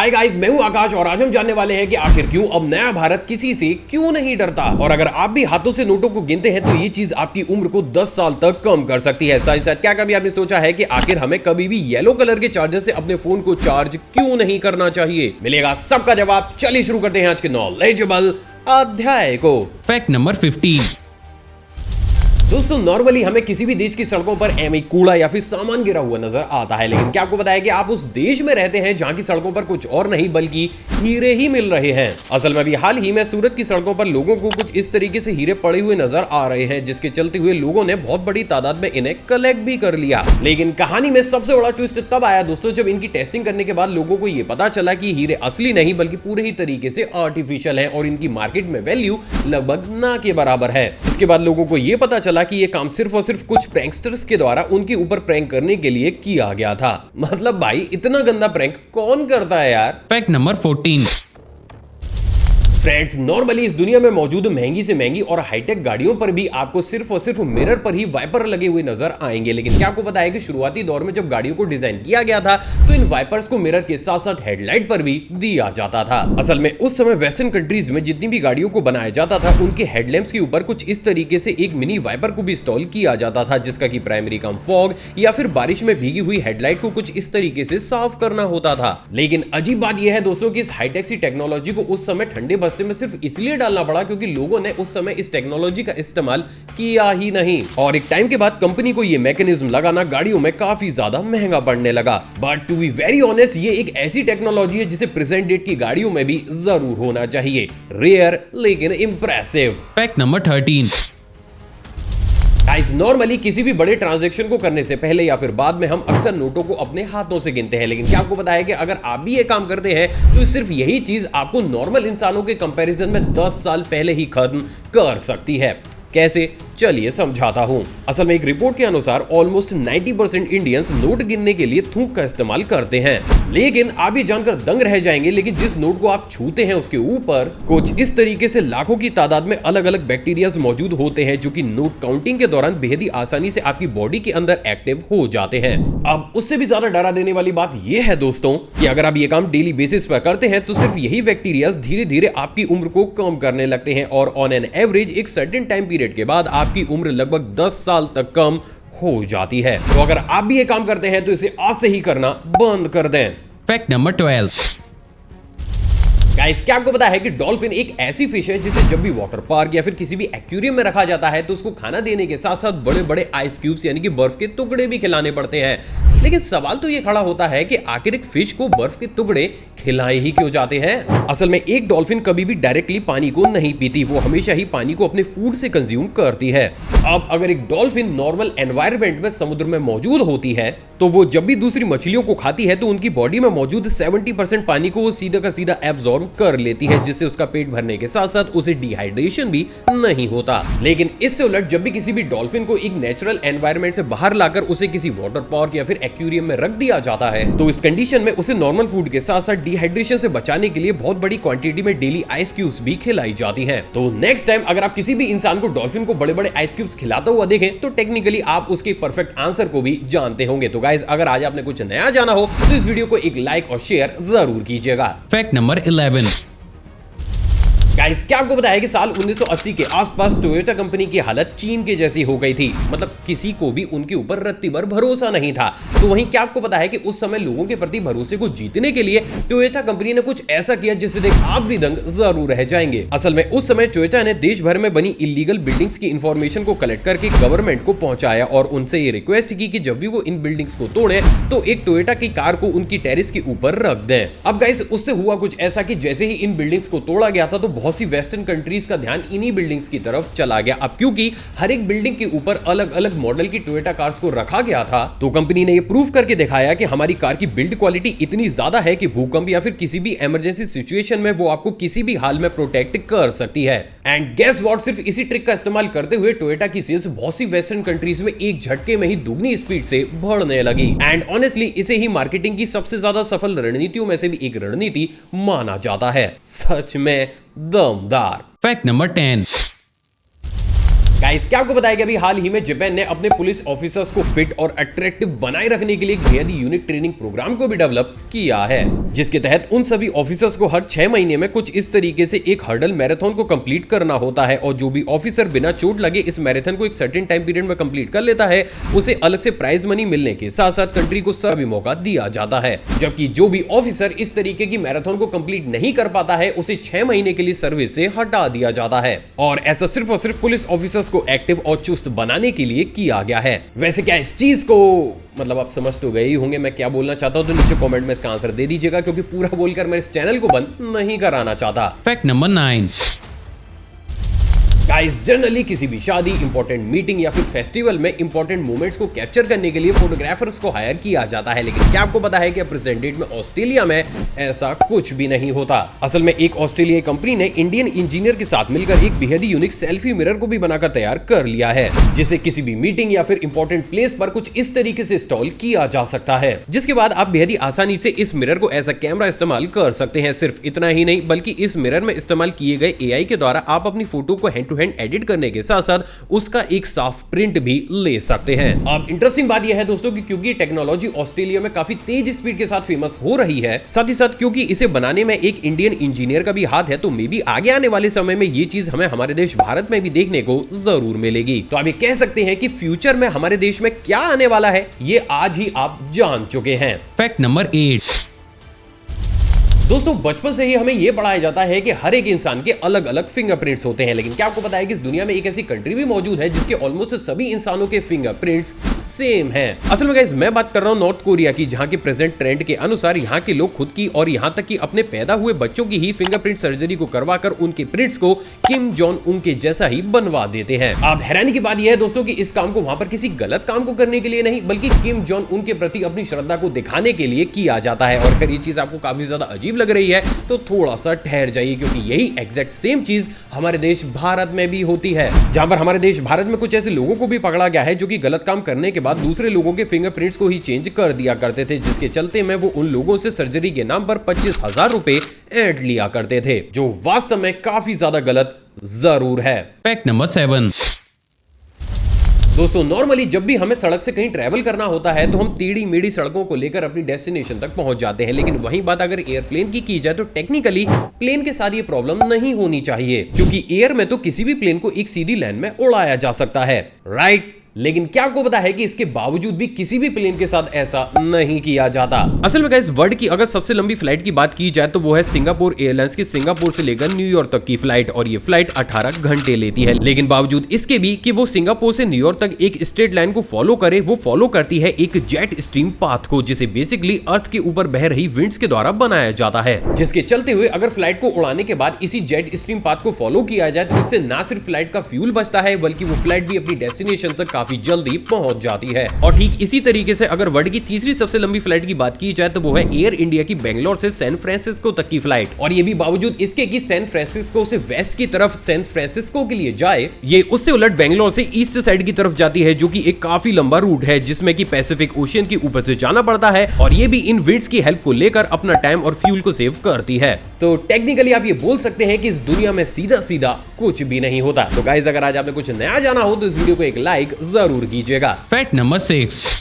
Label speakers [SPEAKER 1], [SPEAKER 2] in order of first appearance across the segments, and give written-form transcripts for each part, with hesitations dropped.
[SPEAKER 1] Hi guys, मैं हूं आकाश और आज हम जानने वाले हैं कि आखिर क्यों अब नया भारत किसी से क्यों नहीं डरता। और अगर आप भी हाथों से नोटों को गिनते हैं तो ये चीज आपकी उम्र को 10 साल तक कम कर सकती है। साथ ही साथ क्या कभी आपने सोचा है कि आखिर हमें कभी भी येलो कलर के चार्जर से अपने फोन को चार्ज क्यों नहीं करना चाहिए? मिलेगा सबका जवाब। चलिए शुरू करते हैं आज के नॉलेजेबल अध्याय को।
[SPEAKER 2] Fact number 15।
[SPEAKER 1] दोस्तों, नॉर्मली हमें किसी भी देश की सड़कों पर एम कूड़ा या फिर सामान गिरा हुआ नजर आता है, लेकिन क्या आपको पता है कि आप उस देश में रहते हैं जहां की सड़कों पर कुछ और नहीं बल्कि हीरे ही मिल रहे हैं। असल में अभी हाल ही में सूरत की सड़कों पर लोगों को कुछ इस तरीके से हीरे पड़े हुए नजर आ रहे हैं, जिसके चलते हुए लोगों ने बहुत बड़ी तादाद में इन्हें कलेक्ट भी कर लिया। लेकिन कहानी में सबसे बड़ा ट्विस्ट तब आया दोस्तों, जब इनकी टेस्टिंग करने के बाद लोगों को यह पता चला कि हीरे असली नहीं बल्कि पूरे ही तरीके से आर्टिफिशियल है और इनकी मार्केट में वैल्यू लगभग ना के बराबर है। इसके बाद लोगों को यह पता चला कि यह काम सिर्फ और सिर्फ कुछ प्रैंकस्टर्स के द्वारा उनके ऊपर प्रैंक करने के लिए किया गया था। मतलब भाई, इतना गंदा प्रैंक कौन करता है यार?
[SPEAKER 2] Fact number 14।
[SPEAKER 1] फ्रेंड्स, नॉर्मली इस दुनिया में मौजूद महंगी से महंगी और हाईटेक गाड़ियों पर भी आपको सिर्फ और सिर्फ मिरर पर ही वाइपर लगे हुए नजर आएंगे। लेकिन क्या आपको पता है कि शुरुआती दौर में जब गाड़ियों को डिजाइन किया गया था तो इन वाइपर्स को मिरर के साथ साथ हेडलाइट पर भी दिया जाता था। असल में उस समय वेस्टर्न कंट्रीज में जितनी भी गाड़ियों को बनाया जाता था उनके हेडलैम्प्स के ऊपर कुछ इस तरीके से एक मिनी वाइपर को भी इंस्टॉल किया जाता था, जिसका की प्राइमरी काम फॉग या फिर बारिश में भीगी हुई हेडलाइट को कुछ इस तरीके से साफ करना होता था। लेकिन अजीब बात यह है दोस्तों कि इस हाईटेक सी टेक्नोलॉजी को उस समय ठंडे बस्ते में सिर्फ इसलिए डालना पड़ा क्योंकि लोगों ने उस समय इस टेक्नोलॉजी का इस्तेमाल किया ही नहीं, और एक टाइम के बाद कंपनी को यह मैकेनिज्म लगाना गाड़ियों में काफी ज्यादा महंगा पड़ने लगा। But to be very honest, ये एक ऐसी टेक्नोलॉजी है जिसे प्रेजेंट डेट की गाड़ियों में भी जरूर होना चाहिए। रेयर लेकिन impressive.
[SPEAKER 2] Fact number 13।
[SPEAKER 1] Guys, normally किसी भी बड़े ट्रांजैक्शन को करने से पहले या फिर बाद में हम अक्सर नोटों को अपने हाथों से गिनते हैं, लेकिन क्या आपको पता है कि अगर आप भी ये काम करते हैं तो सिर्फ यही चीज आपको नॉर्मल इंसानों के कंपैरिजन में 10 साल पहले ही खत्म कर सकती है। कैसे? चलिए समझाता हूं। असल में एक रिपोर्ट के अनुसार ऑलमोस्ट 90% इंडियंस नोट गिनने के लिए थूक का इस्तेमाल करते हैं। लेकिन आप ये जानकर दंग रह जाएंगे, लेकिन जिस नोट को आप छूते हैं उसके ऊपर कुछ इस तरीके से लाखों की तादाद में अलग अलग बैक्टीरियाज मौजूद होते हैं, जो कि नोट काउंटिंग के दौरान बेहद ही आसानी से आपकी बॉडी के अंदर एक्टिव हो जाते हैं। अब उससे भी ज्यादा डरा देने वाली बात यह है दोस्तों कि अगर आप ये काम डेली बेसिस पर करते हैं तो सिर्फ यही बैक्टीरियाज धीरे धीरे आपकी उम्र को कम करने लगते हैं, और ऑन एन एवरेज एक सर्टेन टाइम पीरियड के बाद आपकी उम्र लगभग 10 साल तक कम हो जाती है। तो अगर आप भी ये काम करते हैं तो इसे आज से ही करना बंद कर दें।
[SPEAKER 2] Fact number 12।
[SPEAKER 1] गाइस, क्या आपको पता है कि डॉल्फिन एक ऐसी फिश है जिसे जब भी वाटर पार्क या फिर किसी भी एक्वेरियम में रखा जाता है तो उसको खाना देने के साथ साथ बड़े बड़े आइस क्यूब्स यानी कि बर्फ के टुकड़े भी खिलाने पड़ते हैं। लेकिन सवाल तो ये खड़ा होता है कि आखिर एक फिश को बर्फ के टुकड़े खिलाए ही क्यों जाते हैं? असल में एक डॉल्फिन कभी भी डायरेक्टली पानी को नहीं पीती, वो हमेशा ही पानी को अपने फूड से कंज्यूम करती है। अब अगर एक डॉल्फिन नॉर्मल एनवायरनमेंट में समुद्र में मौजूद होती है तो वो जब भी दूसरी मछलियों को खाती है तो उनकी बॉडी में मौजूद 70% पानी को वो सीधा का सीधा एब्जॉर्ब कर लेती है, जिससे उसका पेट भरने के साथ साथ उसे डिहाइड्रेशन भी नहीं होता। लेकिन इससे उलट जब भी किसी भी डॉल्फिन को एक नेचुरल एनवायरनमेंट से बाहर लाकर उसे किसी वाटर पार्क या फिर एक्वेरियम में रख दिया जाता है तो इस कंडीशन में उसे नॉर्मल फूड के साथ साथ डिहाइड्रेशन से बचाने के लिए बहुत बड़ी क्वांटिटी में डेली आइस क्यूब्स भी खिलाई जाती हैं। तो नेक्स्ट टाइम अगर आप किसी भी इंसान को डॉल्फिन को बड़े बड़े आइस क्यूब्स खिलाता हुआ देखें तो टेक्निकली आप उसके परफेक्ट आंसर को भी जानते होंगे। तो गाइस, अगर आज आपने कुछ नया जाना हो तो इस वीडियो को एक लाइक और शेयर जरूर कीजिएगा।
[SPEAKER 2] Fact number 11।
[SPEAKER 1] गाइस, क्या आपको पता है कि साल 1980 के आसपास टोयोटा कंपनी की हालत चीन के जैसी हो गई थी? मतलब किसी को भी उनके ऊपर रत्ती भर भरोसा नहीं था। तो वहीं क्या आपको पता है कि उस समय लोगों के प्रति भरोसे को जीतने के लिए टोयोटा कंपनी ने कुछ ऐसा किया जिससे देख आप भी दंग जरूर रह जाएंगे। असल में उस समय टोयोटा ने देश भर में बनी इलीगल बिल्डिंग्स की इंफॉर्मेशन को कलेक्ट करके गवर्नमेंट को पहुंचाया और उनसे ये रिक्वेस्ट की कि जब भी वो इन बिल्डिंग्स को तोड़े तो एक टोयोटा की कार को उनकी टेरेस के ऊपर रख दें। अब गाइस, उससे हुआ कुछ ऐसा कि जैसे ही इन बिल्डिंग्स को तोड़ा गया था तो बहुत सी वेस्टर्न कंट्रीज का ध्यान इन्हीं बिल्डिंग्स की तरफ चला गया। अब क्योंकि हर एक बिल्डिंग के ऊपर अलग अलग मॉडल की टोयोटा कार्स को रखा गया था तो कंपनी ने यह प्रूव करके दिखाया कि हमारी कार की बिल्ड क्वालिटी इतनी ज्यादा है कि भूकंप या फिर किसी भी इमरजेंसी सिचुएशन में वो आपको किसी भी हाल में प्रोटेक्ट कर सकती है। एंड गेस व्हाट, सिर्फ इसी ट्रिक का इस्तेमाल करते हुए टोयोटा की सेल्स बहुत सी वेस्टर्न कंट्रीज में एक झटके में ही दुगनी स्पीड से बढ़ने लगी। एंड ऑनेस्टली इसे ही मार्केटिंग की सबसे ज्यादा सफल रणनीतियों में से भी एक रणनीति माना जाता है। सच में दमदार।
[SPEAKER 2] Fact number 10।
[SPEAKER 1] गाइस क्या आपको बताया कि अभी हाल ही में जापान ने अपने पुलिस ऑफिसर्स को फिट और अट्रैक्टिव बनाए रखने के लिए एक बेहद यूनिक ट्रेनिंग प्रोग्राम को भी डेवलप किया है, जिसके तहत उन सभी ऑफिसर्स को हर 6 महीने में कुछ इस तरीके से एक हर्डल मैराथन को कंप्लीट करना होता है और जो भी ऑफिसर बिना चोट लगे इस मैराथन को एक सर्टेन टाइम पीरियड में कंप्लीट कर लेता है उसे अलग से प्राइज मनी मिलने के साथ साथ कंट्री को सभी मौका दिया जाता है, जबकि जो भी ऑफिसर इस तरीके की मैराथन को कंप्लीट नहीं कर पाता है उसे 6 महीने के लिए सर्विस से हटा दिया जाता है। और ऐसा सिर्फ और सिर्फ पुलिस ऑफिसर्स को एक्टिव और चुस्त बनाने के लिए किया गया है। वैसे क्या इस चीज को मतलब आप समझ तो गए ही होंगे मैं क्या बोलना चाहता हूं, तो नीचे कमेंट में इसका आंसर दे दीजिएगा, क्योंकि पूरा बोलकर मैं इस चैनल को बंद नहीं कराना चाहता।
[SPEAKER 2] Fact number 9।
[SPEAKER 1] गाइस जनरली किसी भी शादी, इंपॉर्टेंट मीटिंग या फिर फेस्टिवल में इंपॉर्टेंट मोमेंट्स को कैप्चर करने के लिए फोटोग्राफर्स को हायर किया जाता है, लेकिन क्या आपको पता है कि प्रेजेंट डेट में ऑस्ट्रेलिया में ऐसा कुछ भी नहीं होता। असल में एक ऑस्ट्रेलियाई कंपनी ने इंडियन इंजीनियर के साथ मिलकर एक बेहद यूनिक सेल्फी मिरर को भी बनाकर तैयार कर लिया है, जिसे किसी भी मीटिंग या फिर इंपॉर्टेंट प्लेस पर कुछ इस तरीके से इंस्टॉल किया जा सकता है, जिसके बाद आप बेहद ही आसानी से इस मिरर को एज अ कैमरा इस्तेमाल कर सकते हैं। सिर्फ इतना ही नहीं बल्कि इस मिरर में इस्तेमाल किए गए एआई के द्वारा आप अपनी फोटो को हैंड टू हैंड एडिट करने के साथ साथ उसका एक साफ प्रिंट भी ले सकते हैं। अब इंटरेस्टिंग बात यह है दोस्तों कि क्योंकि टेक्नोलॉजी ऑस्ट्रेलिया में काफी तेज स्पीड के साथ फेमस हो रही है, साथ ही साथ क्योंकि इसे बनाने में एक इंडियन इंजीनियर का भी हाथ है, तो मे बी आगे आने वाले समय में ये चीज हमें हमारे देश भारत में भी देखने को जरूर मिलेगी। तो आप ये कह सकते हैं कि फ्यूचर में हमारे देश में क्या आने वाला है ये आज ही आप जान चुके हैं।
[SPEAKER 2] Fact number 8।
[SPEAKER 1] दोस्तों बचपन से ही हमें यह पढ़ाया जाता है कि हर एक इंसान के अलग अलग फिंगरप्रिंट्स होते हैं, लेकिन क्या आपको पता है कि इस दुनिया में एक ऐसी कंट्री भी मौजूद है जिसके ऑलमोस्ट सभी इंसानों के फिंगरप्रिंट्स सेम हैं। असल में गाइस मैं बात कर रहा हूं नॉर्थ कोरिया की, जहां के प्रेजेंट ट्रेंड के अनुसार यहां के लोग खुद की और यहां तक कि अपने पैदा हुए बच्चों की ही फिंगरप्रिंट सर्जरी को करवाकर उनके प्रिंट्स को किम जोंग उन के जैसा ही बनवा देते हैं। अब हैरानी की बात यह है दोस्तों कि इस काम को वहां पर किसी गलत काम को करने के लिए नहीं बल्कि किम जोंग उन के प्रति अपनी श्रद्धा को दिखाने के लिए किया जाता है। और अगर ये चीज आपको काफी ज्यादा अजीब लग रही है तो थोड़ा सा ठहर जाइए, क्योंकि यही एग्जैक्ट सेम चीज हमारे देश भारत में भी होती है, जहां पर हमारे देश भारत में कुछ ऐसे लोगों को भी पकड़ा गया है जो कि गलत काम करने के बाद दूसरे लोगों के फिंगरप्रिंट्स को ही चेंज कर दिया करते थे, जिसके चलते में वो उन लोगों से सर्जरी के नाम पर 25,000 रुपए ऐड लिया करते थे, जो वास्तव में काफी ज्यादा गलत जरूर है।
[SPEAKER 2] Fact number 7।
[SPEAKER 1] दोस्तों नॉर्मली जब भी हमें सड़क से कहीं ट्रैवल करना होता है तो हम टेढ़ी मेढ़ी सड़कों को लेकर अपनी डेस्टिनेशन तक पहुंच जाते हैं, लेकिन वहीं बात अगर एयरप्लेन की जाए तो टेक्निकली प्लेन के साथ ये प्रॉब्लम नहीं होनी चाहिए, क्योंकि एयर में तो किसी भी प्लेन को एक सीधी लाइन में उड़ाया जा सकता है, राइट। लेकिन क्या आपको पता है कि इसके बावजूद भी किसी भी प्लेन के साथ ऐसा नहीं किया जाता। असल में गाइस वर्ल्ड की अगर सबसे लंबी फ्लाइट की बात की जाए तो वो है सिंगापुर एयरलाइंस की सिंगापुर से लेकर न्यूयॉर्क तक की फ्लाइट, और ये फ्लाइट 18 घंटे लेती है। लेकिन बावजूद इसके भी कि वो सिंगापुर से न्यूयॉर्क तक एक स्ट्रेट लाइन को फॉलो करे, वो फॉलो करती है एक जेट स्ट्रीम पाथ को, जिसे बेसिकली अर्थ के ऊपर बह रही विंड्स के द्वारा बनाया जाता है, जिसके चलते हुए अगर फ्लाइट को उड़ाने के बाद इसी जेट स्ट्रीम पाथ को फॉलो किया जाए तो इससे ना सिर्फ फ्लाइट का फ्यूल बचता है बल्कि वो फ्लाइट भी अपनी डेस्टिनेशन तक काफी जल्दी पहुंच जाती है। और ठीक इसी तरीके से अगर वर्ल्ड की तीसरी सबसे लंबी फ्लाइट की बात की जाए तो वो है एयर इंडिया की बेंगलोर से सैन फ्रांसिस्को तक की फ्लाइट, और ये भी बावजूद इसके कि सैन फ्रांसिस्को से वेस्ट की तरफ सैन फ्रांसिस्को के लिए जाए, ये उससे उलट बेंगलोर से ईस्ट साइड की तरफ जाती है, जो कि एक काफी लंबा रूट है जिसमें कि पैसिफिक ओशियन के ऊपर से जाना पड़ता है, और ये भी इन विंड्स की हेल्प को लेकर अपना टाइम और फ्यूल को सेव करती है। तो टेक्निकली आप ये बोल सकते हैं कि इस दुनिया में सीधा सीधा कुछ भी नहीं होता। तो गाइस अगर आज आपने कुछ नया जाना हो तो इस वीडियो को एक लाइक जरूर कीजिएगा।
[SPEAKER 2] Fact number 6।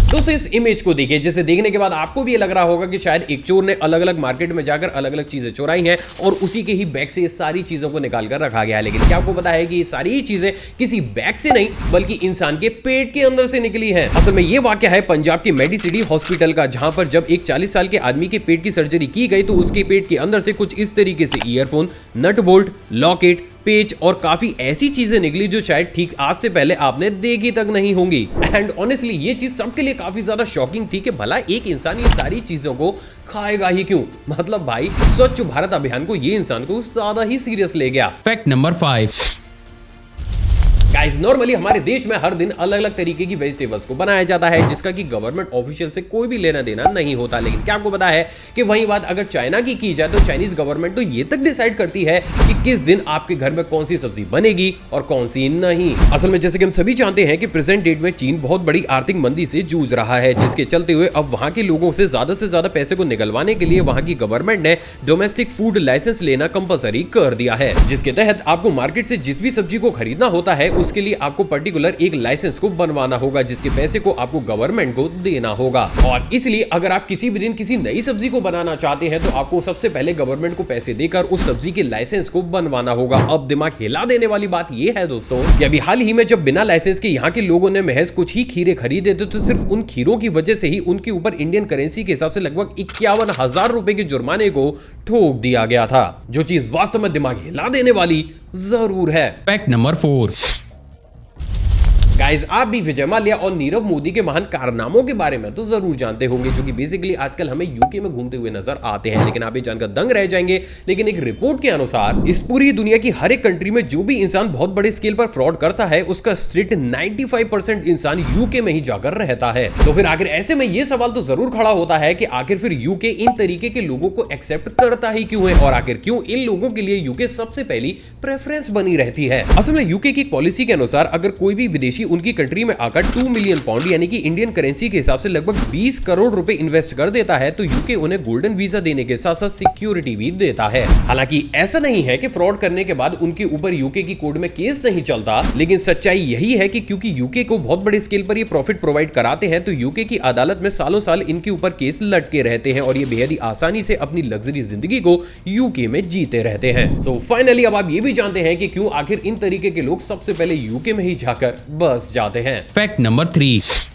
[SPEAKER 1] दोस्तों इस इमेज को देखिए, जिसे देखने के बाद आपको भी ये लग रहा होगा कि शायद एक चोर ने अलग अलग मार्केट में जाकर अलग अलग चीजें चुराई हैं और उसी के ही बैग से ये सारी चीजों को निकाल कर रखा गया है। लेकिन क्या आपको पता है कि ये सारी चीजें किसी बैग से नहीं बल्कि इंसान के पेट के अंदर से निकली है। असल में ये वाकया है पंजाब के मेडिसिटी हॉस्पिटल का, जहां पर जब एक 40 साल के आदमी के पेट की सर्जरी की गई तो उसके पेट के अंदर से कुछ इस तरीके से earphone, nut bolt, locket, page और काफी ऐसी चीजें निकली जो शायद ठीक आज से पहले आपने देखी तक नहीं होंगी। एंड ऑनेस्टली ये चीज सबके लिए काफी ज्यादा शॉकिंग थी कि भला एक इंसान ये सारी चीजों को खाएगा ही क्यों। मतलब भाई स्वच्छ भारत अभियान को ये इंसान को ज्यादा ही सीरियस ले गया।
[SPEAKER 2] Fact number 5।
[SPEAKER 1] गाइस नॉर्मली हमारे देश में हर दिन अलग अलग तरीके की वेजिटेबल्स को बनाया जाता है जिसका कि गवर्नमेंट ऑफिशियल से कोई भी लेना देना नहीं होता। लेकिन क्या आपको पता है कि वही बात अगर चाइना की जाए तो चाइनीज गवर्नमेंट तो ये तक डिसाइड करती है कि किस दिन आपके घर में कौन सी सब्जी बनेगी और कौन सी नहीं। असल में जैसे कि हम सभी जानते हैं कि प्रेजेंट डेट में चीन बहुत बड़ी आर्थिक मंदी से जूझ रहा है, जिसके चलते हुए अब वहां के लोगों से ज्यादा पैसे को निकलवाने के लिए वहां की गवर्नमेंट ने डोमेस्टिक फूड लाइसेंस लेना कंपलसरी कर दिया है, जिसके तहत आपको मार्केट से जिस भी सब्जी को खरीदना होता है उसके लिए आपको पर्टिकुलर एक लाइसेंस को बनवाना होगा, जिसके पैसे को आपको गवर्नमेंट को देना होगा। और इसलिए अगर आप किसी भी दिन किसी नई सब्जी को बनाना चाहते हैं तो आपको सबसे पहले गवर्नमेंट को पैसे देकर उस सब्जी के लाइसेंस को बनवाना होगा। अब दिमाग हिला देने वाली बात यह है दोस्तों कि अभी हाल ही में जब बिना लाइसेंस के यहाँ के लोगों ने महज कुछ ही खीरे खरीदे थे तो सिर्फ उन खीरों की वजह से ही उनके ऊपर इंडियन करेंसी के हिसाब से लगभग 51,000 रुपए के जुर्माने को ठोक दिया गया था, जो चीज वास्तव में दिमाग हिला देने वाली जरूर है।
[SPEAKER 2] Fact number 4।
[SPEAKER 1] गाइस आप भी विजय माल्या और नीरव मोदी के महान कारनामों के बारे में तो जरूर जानते होंगे, जो कि बेसिकली आजकल हमें यूके में घूमते हुए नजर आते हैं। लेकिन आप ये जानकर दंग रह जाएंगे, लेकिन एक रिपोर्ट के अनुसार इस पूरी दुनिया की हर एक कंट्री में जो भी इंसान बहुत बड़े स्केल पर फ्रॉड करता है उसका स्ट्रिक्ट 95% इंसान यूके में ही जाकर रहता है। तो फिर आखिर ऐसे में ये सवाल तो जरूर खड़ा होता है कि आखिर फिर यूके इन तरीके के लोगों को एक्सेप्ट करता ही क्यों है, और आखिर क्यों इन लोगों के लिए यूके सबसे पहली प्रेफरेंस बनी रहती है। असल में यूके की पॉलिसी के अनुसार अगर कोई भी विदेशी उनकी कंट्री में आकर 2 मिलियन पाउंड यानी कि इंडियन करेंसी के हिसाब से लगभग 20 करोड़ रुपए इन्वेस्ट कर देता है तो यूके उन्हें गोल्डन वीजा देने के साथ साथ सिक्योरिटी भी देता है। हालांकि ऐसा नहीं है कि फ्रॉड करने के बाद उनके ऊपर यूके की कोर्ट में केस नहीं चलता, लेकिन सच्चाई यही है कि क्योंकि यूके को बहुत बड़े स्केल पर ये प्रॉफिट प्रोवाइड कराते हैं तो यूके की अदालत में सालों साल इनके ऊपर केस लटके रहते हैं और ये बेहद ही आसानी से अपनी लग्जरी जिंदगी को यूके में जीते रहते हैं। सो फाइनली अब आप ये भी जानते हैं कि क्यों आखिर इन तरीके के लोग सबसे पहले यूके में ही जाकर बस जाते हैं।
[SPEAKER 2] Fact number 3।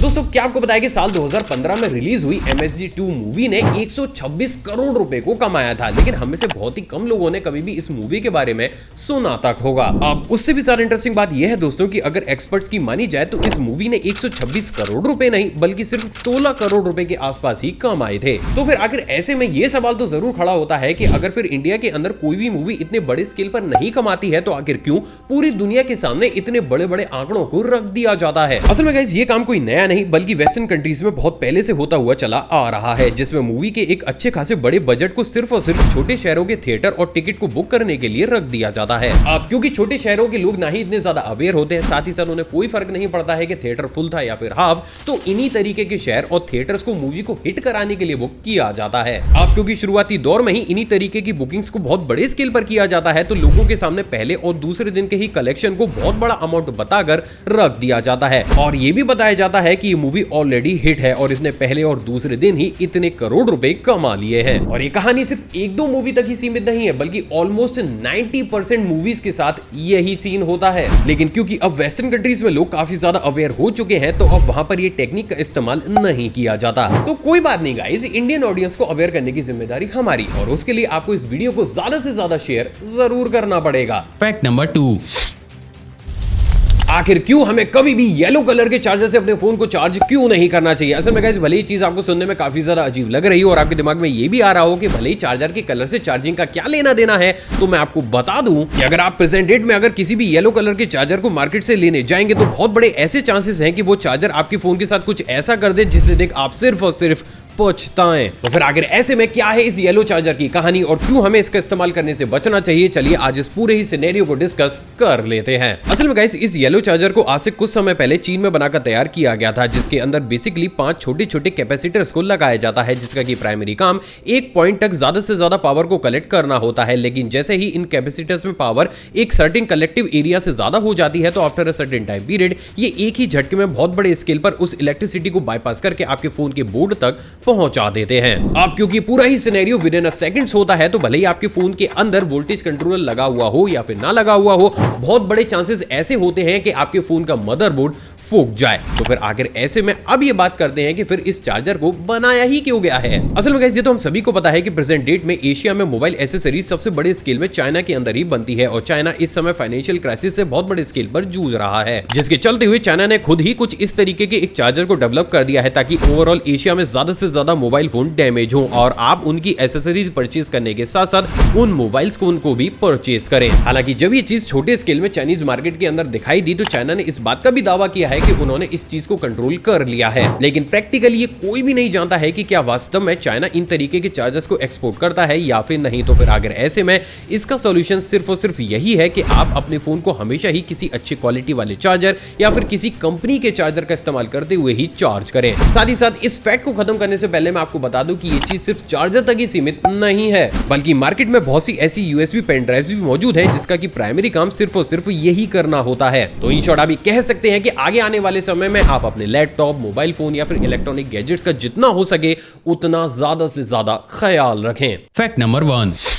[SPEAKER 1] दोस्तों क्या आपको बताया कि साल 2015 में रिलीज हुई MSG2 मूवी ने 126 करोड़ रुपए को कमाया था, लेकिन हम में से बहुत ही कम लोगों ने कभी भी इस मूवी के बारे में सुना तक होगा। अब उससे भी ज्यादा इंटरेस्टिंग बात यह है दोस्तों कि अगर एक्सपर्ट्स की मानी जाए तो इस मूवी ने 126 करोड़ रुपए नहीं बल्कि सिर्फ 16 करोड़ रुपए के आसपास ही कमाए थे। तो फिर आखिर ऐसे में यह सवाल तो जरूर खड़ा होता है कि अगर फिर इंडिया के अंदर कोई भी मूवी इतने बड़े स्केल पर नहीं कमाती है तो आखिर क्यों पूरी दुनिया के सामने इतने बड़े बड़े आंकड़ों को रख दिया जाता है। असल में गाइस ये काम कोई नया नहीं बल्कि वेस्टर्न कंट्रीज में बहुत पहले से होता हुआ चला आ रहा है, जिसमें मूवी के एक अच्छे खासे बड़े बजट को सिर्फ और सिर्फ छोटे शहरों के थिएटर और टिकट को बुक करने के लिए रख दिया जाता है। अब क्योंकि छोटे शहरों के लोग ना ही इतने ज्यादा अवेयर होते हैं, साथ ही साथ उन्हें कोई फर्क नहीं पड़ता है कि थिएटर फुल था या फिर हाफ, तो इन्हीं तरीके के शहर और थिएटर्स को मूवी को हिट कराने के लिए बुक किया जाता है। अब क्योंकि शुरुआती दौर में ही इन्हीं तरीके की बुकिंग्स को बहुत बड़े स्केल पर किया जाता है तो लोगों के सामने पहले और दूसरे दिन के ही कलेक्शन को बहुत बड़ा अमाउंट बताकर रख दिया जाता है और ये भी बताया जाता है कि ये मूवी ऑलरेडी हिट है और इसने पहले और दूसरे दिन ही इतने करोड़ रुपए कमा लिए हैं। और ये कहानी सिर्फ 1-2 मूवी तक ही सीमित नहीं है बल्कि ऑलमोस्ट 90% मूवीज के साथ यही सीन होता है। लेकिन क्योंकि अब वेस्टर्न कंट्रीज में लोग काफी ज्यादा अवेयर हो चुके हैं तो अब वहां पर ये टेक्निक का इस्तेमाल नहीं किया जाता। तो कोई बात नहीं गाइस, इंडियन ऑडियंस को अवेयर करने की जिम्मेदारी हमारी और उसके लिए आपको इस वीडियो को ज्यादा से ज्यादा शेयर जरूर करना पड़ेगा।
[SPEAKER 2] Fact number 2।
[SPEAKER 1] आखिर क्यों हमें कभी भी येलो कलर के चार्जर से अपने फोन को चार्ज क्यों नहीं करना चाहिए। असल में गाइस भले ही चीज आपको सुनने में काफी ज्यादा अजीब लग रही हो और आपके दिमाग में ये भी आ रहा हो कि भले ही चार्जर के कलर से चार्जिंग का क्या लेना देना है, तो मैं आपको बता दूं कि अगर आप प्रेजेंट डेट में अगर किसी भी येलो कलर के चार्जर को मार्केट से लेने जाएंगे तो बहुत बड़े ऐसे चांसेस हैं कि वो चार्जर आपके फोन के साथ कुछ ऐसा कर दे जिससे देख आप सिर्फ और सिर्फ पछताएं। तो फिर आखिर ऐसे में क्या है इस येलो चार्जर की कहानी और क्यों हमें इसका इस्तेमाल करने से बचना चाहिए, चलिए आज इस पूरे ही सिनेरियो को डिस्कस कर लेते हैं। असल में गाइस इस येलो चार्जर को आज से कुछ समय पहले चीन में बनाकर तैयार किया गया था, जिसके अंदर बेसिकली 5 छोटे छोटे कैपेसिटर्स को लगाया जाता है, जिसका की प्राइमरी काम एक पॉइंट तक ज्यादा से ज्यादा पावर को कलेक्ट करना होता है। लेकिन जैसे ही इन कैपेसिटर्स में पावर एक सर्टेन कलेक्टिव एरिया से ज्यादा हो जाती है तो after a certain time period ये एक ही झटके में बहुत बड़े स्केल पर उस इलेक्ट्रिसिटी को बाईपास करके आपके फोन के बोर्ड तक पहुंचा देते हैं। आप क्योंकि पूरा ही scenario within a seconds होता है तो भले ही आपके फोन के अंदर वोल्टेज कंट्रोलर लगा हुआ हो या फिर ना लगा हुआ हो, बहुत बड़े चांसेस ऐसे होते हैं कि आपके फोन का मदरबोर्ड फूक जाए। तो फिर आखिर ऐसे में अब ये बात करते हैं कि फिर इस चार्जर को बनाया ही क्यों गया है। असल में गाइस ये तो हम सभी को पता है कि प्रेजेंट डेट में एशिया में मोबाइल एसेसरीज सबसे बड़े स्केल में चाइना के अंदर ही बनती है और चाइना इस समय फाइनेंशियल क्राइसिस से बहुत बड़े स्केल पर जूझ रहा है, जिसके चलते हुए चाइना ने खुद ही कुछ इस तरीके के एक चार्जर को डेवलप कर दिया है ताकि ओवरऑल एशिया में ज्यादा से ज्यादा मोबाइल फोन डैमेज हो और आप उनकी एसेसरीज परचेज करने के साथ साथ उन मोबाइल फोन को भी परचेज करें। हालांकि जब ये चीज छोटे स्केल में चाइनीज मार्केट के अंदर दिखाई दी तो चाइना ने इस बात का भी दावा किया है कि उन्होंने इस चीज को कंट्रोल कर लिया है, लेकिन प्रैक्टिकली ये कोई भी नहीं जानता है कि क्या वास्तव में चाइना इन तरीके के चार्जर्स को एक्सपोर्ट करता है या फिर नहीं। तो फिर अगर ऐसे में इसका सॉल्यूशन सिर्फ और सिर्फ यही है कि आप अपने फोन को हमेशा ही किसी अच्छी क्वालिटी वाले चार्जर या फिर किसी कंपनी के चार्जर का इस्तेमाल करते हुए ही चार्ज करें। साथ ही साथ इस फैक्ट को खत्म करने से पहले मैं आपको बता दूं कि ये चीज सिर्फ चार्जर तक ही सीमित नहीं है, बल्कि मार्केट में बहुत सी ऐसी यूएसबी पेन ड्राइव्स भी मौजूद है जिसका की प्राइमरी काम सिर्फ और सिर्फ यही करना होता है। तो इन शॉर्ट आप कह सकते हैं कि आगे आने वाले समय में आप अपने लैपटॉप, मोबाइल फोन या फिर इलेक्ट्रॉनिक गैजेट्स का जितना हो सके उतना ज्यादा से ज्यादा ख्याल रखें।
[SPEAKER 2] Fact number 1।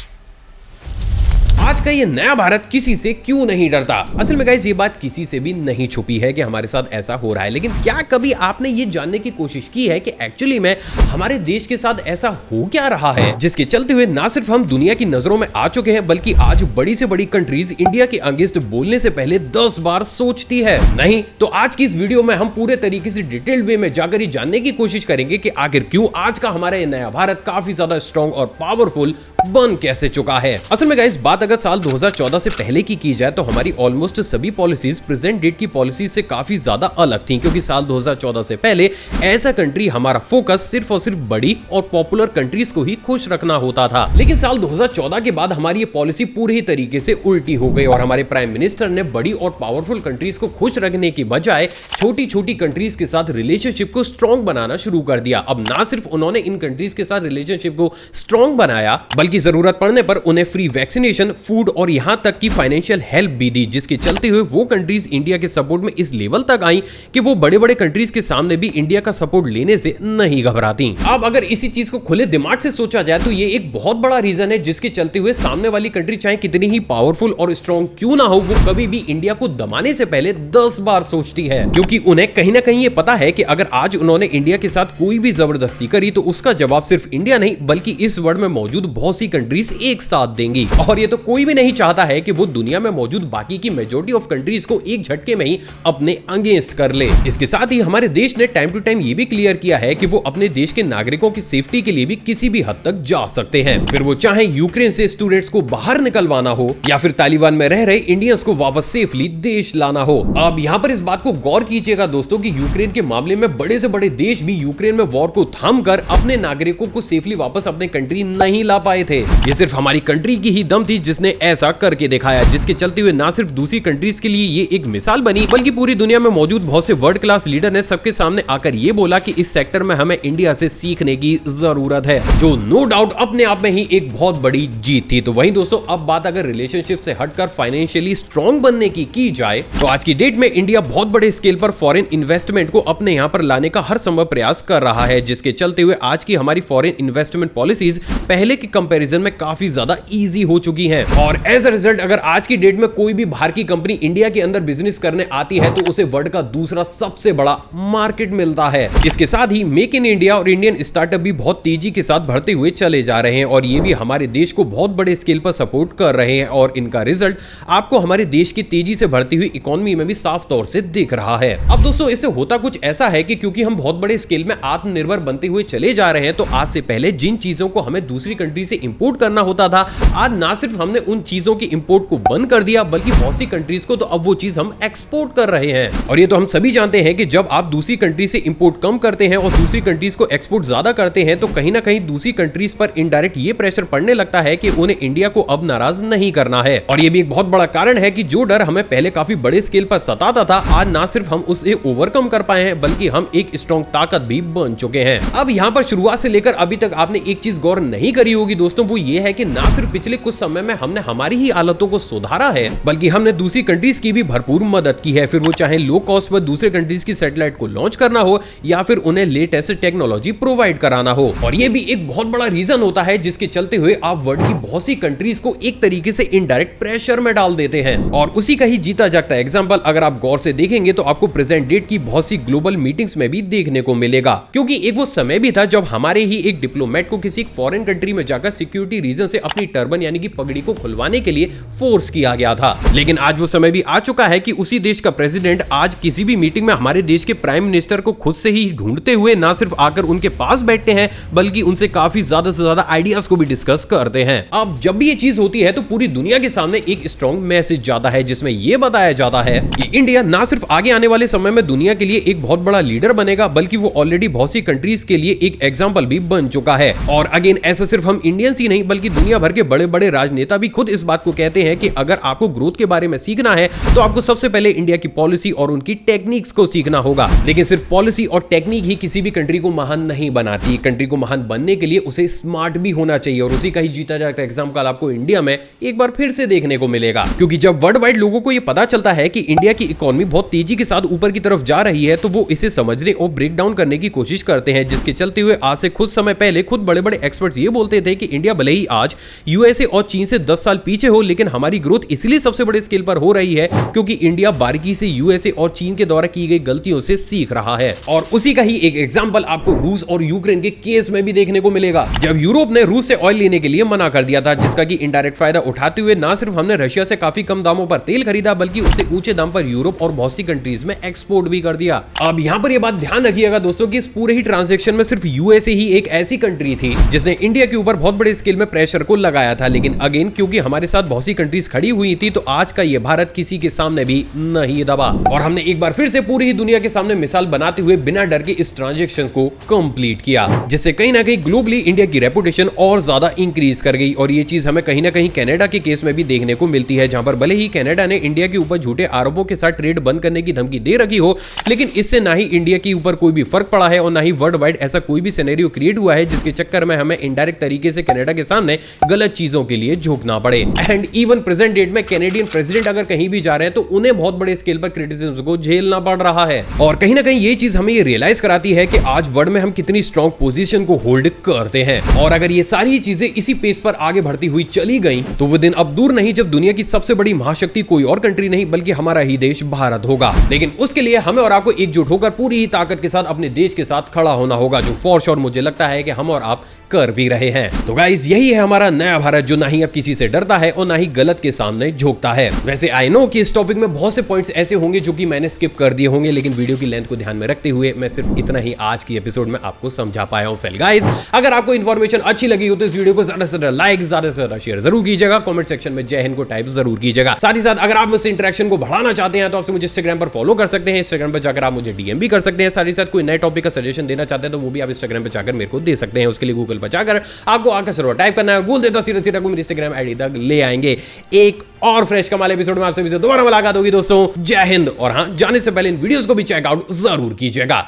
[SPEAKER 1] आज का ये नया भारत किसी से क्यों नहीं डरता। असल में गाइस ये बात किसी से भी नहीं छुपी है कि हमारे साथ ऐसा हो रहा है, लेकिन क्या कभी आपने ये जानने की कोशिश की है कि एक्चुअली में हमारे देश के साथ ऐसा हो क्या रहा है जिसके चलते हुए ना सिर्फ हम दुनिया की नजरों में आ चुके हैं बल्कि आज बड़ी से बड़ी कंट्रीज इंडिया के अगेंस्ट बोलने से पहले 10 बार सोचती है। नहीं तो आज की इस वीडियो में हम पूरे तरीके से डिटेल्ड वे में जाकर ये जानने की कोशिश करेंगे कि आखिर क्यों आज का हमारा ये नया भारत काफी ज्यादा स्ट्रॉन्ग और पावरफुल बन कैसे चुका है। असल में गाइस बात अगर साल 2014 से पहले की जाए तो हमारी ऑलमोस्ट सभी पॉलिसीज प्रेजेंट डेट की पॉलिसीज से काफी ज्यादा अलग थी, क्योंकि साल 2014 से पहले ऐसा कंट्री हमारा फोकस सिर्फ और सिर्फ बड़ी और पॉपुलर कंट्रीज को ही खुश रखना होता था। लेकिन साल 2014 के बाद हमारी ये पॉलिसी पूरी ही तरीके से उल्टी हो गई और हमारे प्राइम मिनिस्टर ने बड़ी और पावरफुल कंट्रीज को खुश रखने की बजाय छोटी छोटी कंट्रीज के साथ रिलेशनशिप को स्ट्रॉन्ग बनाना शुरू कर दिया। अब ना सिर्फ उन्होंने इन कंट्रीज के साथ रिलेशनशिप को स्ट्रॉन्ग बनाया बल्कि जरूरत पड़ने पर उन्हें फ्री वैक्सीनेशन, फूड और यहां तक की फाइनेंशियल हेल्प भी दी, जिसके चलते हुए वो कंट्रीज इंडिया के सपोर्ट में इस लेवल तक आई कि वो बड़े बड़े कंट्रीज के सामने भी इंडिया का सपोर्ट लेने से नहीं घबराती। अब अगर इसी चीज को खुले दिमाग से सोचा जाए तो ये एक बहुत बड़ा रीजन है जिसके चलते हुए सामने वाली कंट्री चाहे कितनी ही पावरफुल और स्ट्रॉन्ग क्यों ना हो, वो कभी भी इंडिया को दबाने से पहले 10 बार सोचती है, क्योंकि उन्हें कहीं ना कहीं ये पता है कि अगर आज उन्होंने इंडिया के साथ कोई भी जबरदस्ती करी तो उसका जवाब सिर्फ इंडिया नहीं बल्कि इस वर्ल्ड में मौजूद बहुत सी कंट्रीज एक साथ देंगी। और ये तो कोई भी नहीं चाहता है कि वो दुनिया में मौजूद बाकी की मेजॉरिटी ऑफ कंट्रीज को एक झटके में ही अपने अगेंस्ट कर ले। इसके साथ ही हमारे देश ने टाइम टू टाइम ये भी क्लियर किया है कि वो अपने देश के नागरिकों की सेफ्टी के लिए भी किसी भी हद तक जा सकते हैं, फिर वो चाहे यूक्रेन से स्टूडेंट्स को बाहर निकलवाना हो या फिर तालिबान में रह रहे इंडियंस को वापस सेफली देश लाना हो। अब यहाँ पर इस बात को गौर कीजिएगा दोस्तों कि यूक्रेन के मामले में बड़े से बड़े देश भी यूक्रेन में वॉर को थाम कर अपने नागरिकों को सेफली वापस अपने कंट्री नहीं ला पाए थे। ये सिर्फ हमारी कंट्री की ही दम थी जिसने ऐसा करके दिखाया, जिसके चलते हुए ना सिर्फ दूसरी कंट्रीज के लिए ये एक मिसाल बनी बल्कि पूरी दुनिया में मौजूद बहुत से वर्ल्ड क्लास लीडर ने सबके सामने आकर ये बोला कि इस सेक्टर में हमें इंडिया से सीखने की जरूरत है, जो नो डाउट अपने आप में ही एक बहुत बड़ी जीत थी। तो वहीं दोस्तों अब बात अगर रिलेशनशिप से हटकर फाइनेंशियली स्ट्रॉन्ग बनने की जाए तो आज की डेट में इंडिया बहुत बड़े स्केल पर फॉरेन इन्वेस्टमेंट को अपने यहां पर लाने का हर संभव प्रयास कर रहा है, जिसके चलते हुए आज की हमारी फॉरेन इन्वेस्टमेंट पॉलिसीज पहले के कंपैरिजन में काफी ज्यादा इजी हो चुकी हैं। और एज अ रिजल्ट अगर आज की डेट में कोई भी बाहर की कंपनी इंडिया के अंदर बिजनेस करने आती है तो उसे वर्ल्ड का दूसरा सबसे बड़ा मार्केट मिलता है। इसके साथ ही मेक इन इंडिया और इंडियन स्टार्टअप भी बहुत तेजी के साथ बढ़ते हुए चले जा रहे हैं और ये भी हमारे देश को बहुत बड़े स्केल पर सपोर्ट कर रहे हैं और इनका रिजल्ट आपको हमारे देश की तेजी से बढ़ती हुई इकोनॉमी में भी साफ तौर से दिख रहा है। अब दोस्तों इससे होता कुछ ऐसा है कि क्योंकि हम बहुत बड़े स्केल में आत्मनिर्भर बनते हुए चले जा रहे हैं तो आज से पहले जिन चीजों को हमें दूसरी कंट्री से इंपोर्ट करना होता था, आज ना सिर्फ हमने उन चीजों की इंपोर्ट को बंद कर दिया बल्कि बहुत सी कंट्रीज को तो अब वो चीज हम एक्सपोर्ट कर रहे हैं। और ये तो हम सभी जानते हैं कि जब आप दूसरी कंट्री से इंपोर्ट कम करते हैं और दूसरी कंट्रीज को एक्सपोर्ट ज्यादा करते हैं तो कहीं ना कहीं दूसरी कंट्रीज पर इनडायरेक्ट ये प्रेशर पड़ने लगता है कि उन्हें इंडिया को अब नाराज नहीं करना है। और ये भी एक बहुत बड़ा कारण है कि जो डर हमें पहले काफी बड़े स्केल पर सताता था, आज ना सिर्फ हम उसे ओवरकम कर पाए हैं बल्कि हम एक स्ट्रॉन्ग ताकत भी बन चुके हैं। अब यहाँ पर शुरुआत से लेकर अभी तक आपने एक चीज गौर नहीं करी होगी दोस्तों, वो ये है कि ना सिर्फ पिछले कुछ समय में हमने हमारी ही हालतों को सुधारा है बल्कि हमने दूसरी कंट्रीज की भी भरपूर मदद की है, फिर वो चाहे लो कॉस्ट पर दूसरे कंट्रीज की सैटेलाइट को लॉन्च करना हो या फिर उन्हें लेटेस्ट टेक्नोलॉजी प्रोवाइड कराना हो। और ये भी एक बहुत बड़ा रीजन होता है जिसके चलते हुए आप वर्ल्ड की बहुत सी कंट्रीज को एक तरीके से इनडायरेक्ट प्रेशर में डाल देते हैं। और उसी का ही जीता जागता एग्जांपल अगर आप गौर से देखेंगे तो आपको प्रेजेंट डेट की बहुत सी ग्लोबल मीटिंग्स में भी देखने को मिलेगा, क्योंकि एक वो समय भी था जब हमारे ही एक डिप्लोमेट को किसी फॉरेन कंट्री में जाकर सिक्योरिटी रीजन से अपनी टर्बन यानी कि पगड़ी को खुलवाने के लिए फोर्स किया गया था। लेकिन आज वो समय भी आ चुका है कि उसी देश का प्रेसिडेंट आज किसी भी मीटिंग में हमारे देश के प्राइम मिनिस्टर को खुद से ही ढूंढते हुए ना सिर्फ आकर उनके पास बैठते हैं बल्कि उनसे काफी ज्यादा से ज्यादा आइडियाज को भी डिस्कस करते हैं। अब जब भी ये चीज होती है तो पूरी दुनिया के सामने एक स्ट्रॉन्ग मैसेज जाता है जिसमें यह बताया जाता है कि इंडिया ना सिर्फ आगे आने वाले समय में दुनिया के लिए एक बहुत बड़ा लीडर बनेगा बल्कि वो ऑलरेडी बहुत सी कंट्रीज के लिए एक एग्जांपल भी बन चुका है। और अगेन ऐसा सिर्फ हम इंडियंस ही नहीं बल्कि दुनिया भर के बड़े बड़े राजनेता भी खुद इस बात को कहते हैं कि अगर आपको ग्रोथ के बारे में सीखना है तो आपको सबसे पहले इंडिया की पॉलिसी और उनकी टेक्निक्स को सीखना होगा। लेकिन सिर्फ पॉलिसी और टेक्निक ही किसी भी कंट्री को महान नहीं बनाती। कंट्री को महान बनने के लिए उसे स्मार्ट भी होना चाहिए और उसी का ही जीता जागता एग्जांपल आपको इंडिया में एक बार फिर से देखने को मिलेगा। क्योंकि जब वर्ल्ड वाइड लोगों को यह पता चलता है कि इंडिया की इकोनॉमी बहुत तेजी के साथ ऊपर की तरफ जा रही है तो वो इसे समझने और ब्रेक डाउन करने की कोशिश करते हैं, जिसके चलते हुए आज से कुछ समय पहले खुद बड़े बड़े एक्सपर्ट्स ये बोलते थे कि इंडिया भले ही आज यूएसए और चीन से 10 साल पीछे हो लेकिन हमारी ग्रोथ इसलिए सबसे बड़े स्केल पर हो रही है क्योंकि इंडिया बारीकी से यूएसए और चीन के द्वारा की गई गलतियों से सीख रहा है। और उसी का ही एक एग्जांपल आपको रूस और यूक्रेन के केस में भी देखने को मिलेगा। जब यूरोप ने रूस से ऑयल लेने के लिए मना कर दिया था जिसका कि इनडायरेक्ट फायदा उठाते हुए ना सिर्फ हमने रशिया से काफी कम दामों पर तेल खरीदा बल्कि उसे ऊंचे दाम पर यूरोप और बहुत सी कंट्रीज में एक्सपोर्ट भी कर दिया। अब यहां पर यह बात ध्यान रखिएगा दोस्तों कि इस पूरे ही ट्रांजैक्शन में सिर्फ यूएसए ही एक ऐसी कंट्री थी जिसने इंडिया के ऊपर बहुत बड़े स्केल में प्रेशर को लगाया था। लेकिन अगेन क्योंकि हमारे साथ बहुत सी कंट्रीज खड़ी हुई थी तो आज का यह भारत किसी के सामने भी नहीं दबा और हमने एक बार फिर से पूरी ही दुनिया के सामने मिसाल बनाते हुए बिना डर के इस ट्रांजैक्शन को कंप्लीट किया, जिससे कहीं ना कहीं ग्लोबली इंडिया की रेपुटेशन और ज्यादा इंक्रीज कर गई। और ये चीज हमें कहीं ना कहीं कनाडा के केस में भी देखने को मिलती है, जहां पर भले ही कनाडा ने इंडिया के ऊपर झूठे आरोपों के साथ ट्रेड बंद करने की धमकी दे रखी हो लेकिन इससे ना ही इंडिया के ऊपर कोई भी फर्क पड़ा है और ना ही वर्ल्ड वाइड ऐसा कोई भी सिनेरियो क्रिएट हुआ है जिसके चक्कर में हमें इनडायरेक्ट तरीके से कनाडा के सामने गलत चीजों के लिए झुकना पड़े। एंड इवन प्रेजेंट डेट में कैनेडियन प्रेसिडेंट अगर कहीं भी जा रहे हैं तो उन्हें बहुत बड़े स्केल पर क्रिटिसिज्म को झेलना पड़ रहा है। और कहीं ना कहीं ये चीज हमें ये रियलाइज कराती है कि आज वर्ल्ड में हम कितनी स्ट्रॉन्ग पोजीशन को होल्ड करते हैं। और अगर ये सारी चीजें इसी पेस पर आगे बढ़ती हुई चली गई तो वो दिन अब दूर नहीं जब दुनिया की सबसे बड़ी महाशक्ति कोई और कंट्री नहीं बल्कि हमारा ही देश भारत होगा। लेकिन उसके लिए हमें और आपको एकजुट होकर पूरी ही ताकत के साथ अपने देश के साथ खड़ा होना होगा, जो फॉर श्योर मुझे लगता है कि हम और आप कर भी रहे हैं। तो गाइस यही है हमारा नया भारत जो ना ही अब किसी से डरता है और ना ही गलत के सामने झुकता है। वैसे आई नो कि इस टॉपिक में बहुत से पॉइंट्स ऐसे होंगे जो कि मैंने स्किप कर दिए होंगे लेकिन वीडियो की लेंथ को ध्यान में रखते हुए मैं सिर्फ इतना ही आज की एपिसोड में आपको समझा पाया हूं। फेल गाइस अगर आपको इन्फॉर्मेशन अच्छी लगी हो तो इस वीडियो को ज्यादा से ज्यादा लाइक, ज्यादा से ज्यादा शेयर जरूर कीजिएगा, कमेंट सेक्शन में जय हिंद को टाइप जरूर कीजिएगा। साथ ही साथ अगर आप मुझसे इंटरेक्शन को बढ़ाना चाहते हैं तो आपसे मुझे इंस्टाग्राम पर फॉलो कर सकते हैं, इंस्टाग्राम पर जाकर आप मुझे डीएम भी कर सकते हैं। साथ ही साथ कोई नए टॉपिक का सजेशन देना चाहते हैं तो वो भी आप इंस्टाग्राम पर जाकर मेरे को दे सकते हैं। उसके लिए गूगल पर जाकर आपको आकर सर्वर टाइप करना है, गूगल देता सीधा सीधा को मेरी इंस्टाग्राम आईडी तक ले आएंगे। एक और फ्रेश कमाल एपिसोड में आपसे दोबारा मुलाकात होगी दोस्तों। जय हिंद। और हां, जाने से पहले इन वीडियोस को भी चेकआउट जरूर कीजिएगा।